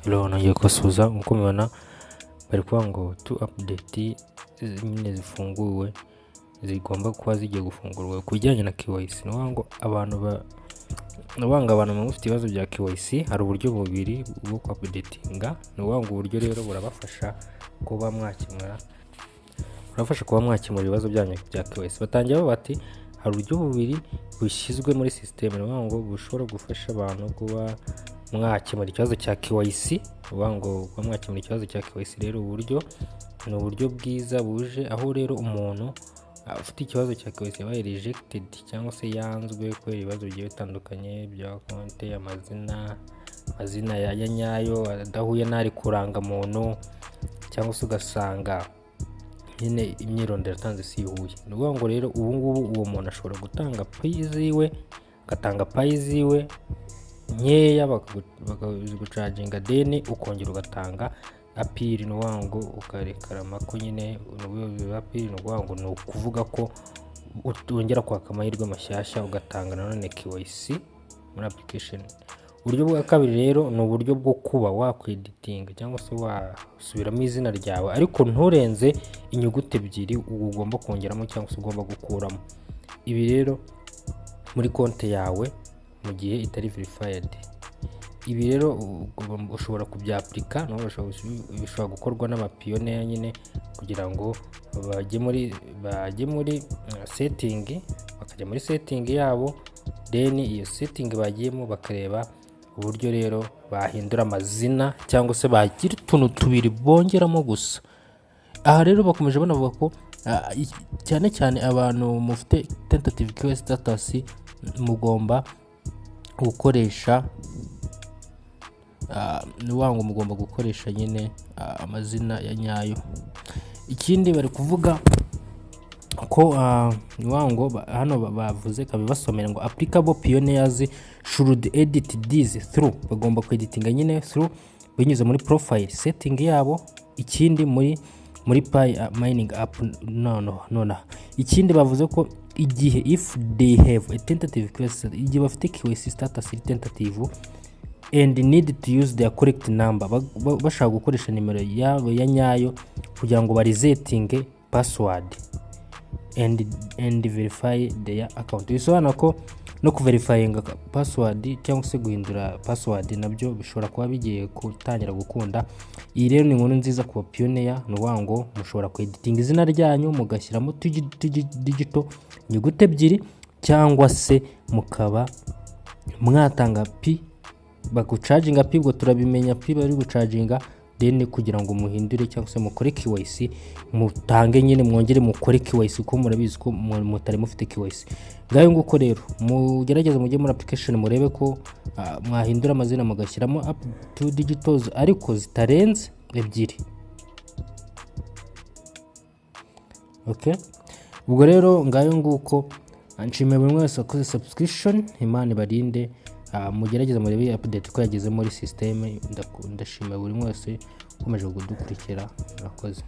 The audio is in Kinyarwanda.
Hello, nongeye kubasuhuza. Nk'uko mubibona bari kuvuga ngo tu update nyine zifunguwe zigomba kuba zigiye gufungurwa ku bijyanye na KYC. Ni ngo abantu mufite ibibazo bya KYC hari uburyo bubiri bwo updatinga. Ni ngo uburyo rero burabafasha kuba mwakemura ibibazo byanyu bya KYC. Batangira bati hari uburyo bubiri bushyizwe muri system. Ni ngo bushobora gufasha abantu kuba mwakemura ikibazo cya KYC. Mwakemura ikibazo cya KYC rero uburyo ni uburyo bwiza buje aho rero umuntu ufite ikibazo cya KYC yabaye rejected cyangwa se yanzwe kubera ibibazo bigiye bitandukanye bya konti, amazina ya nyayo adahuye n'ari kuranga muntu, cyangwa se ugasanga nyine imyirondoro yatanze si ihuye. Ni ngo rero ubu ngubu uwo muntu ashobora gutanga payi ziwe nkeya bakagucaginga deni ukongera ugatanga apiri. Ni ngo ukarekarama ko nyine apiri. Ni ngo ni ukuvuga ko wongera kwaka amahirwe mashyashya ugatanga nanone KYC muri application. Uburyo bwa kabiri rero ni uburyo bwo kuba wakweditinga cyangwa se wasubiramo izina ryawe ariko nturenze inyuguti ebyiri ugomba kongeramo cyangwa se ugomba gukuramo. Ibi rero muri konti yawe mu gihe itari verified. Ibi rero ushobora kubyapurika, bishobora gukorwa n'abapiyone nyine kugira ngo bajye muri setting, bakajya muri setting yabo, then iyo setting bagiyemo bakareba uburyo rero bahindura amazina cyangwa se bagira utuntu tubiri bongeramo gusa. Aha rero bakomeje banavuga ko cyane cyane abantu mufite tentative KYC status mugomba gukoresha mugomba gukoresha nyine amazina ya nyayo. Ikindi bari kuvuga ko hano bavuze kabibasomera ngo applicable pioneers should edit these through, bagomba kweditinga nyine through binyuze muri profile setting yabo. Ikindi muri mining app ikindi bavuze ko igihe if they have a tentative KYC, igihe bafite KYC status tentative and need to use their correct number, bashaka gukoresha nimero yabo ya nyayo kugira ngo barizetinge password and verify their account. Bisobanura ko no kuverifyinga password cyangwa se guhindura password nabyo bishobora kuba bigiye gutangira gukunda. Iyi rero ni inkuru nziza ku pioneer. Ni ngo mushobora kweditinga izina ryanyu mugashyiramo digital inyuguti ebyiri cyangwa se mukaba mwatanga pi bagucaginga pi, ubwo turabimenya pi bari gucaginga then kugira ngo muhindure cyangwa se mukore KYC mutange nyine mwongere mukore KYC ko murabizi ko mutari mufite KYC. Ngayo nguko rero mugerageze mujye muri application murebe ko mwahindura amazina mugashyiramo up to digitals ariko zitarenze ebyiri. Okay, ubwo rero ngayo nguko nshimiye buri wese wakoze subscription. Imana ibarinde, mugerageze murebe update ko yageze muri system. Ndashimira buri wese ukomeje kudukurikira. Murakoze.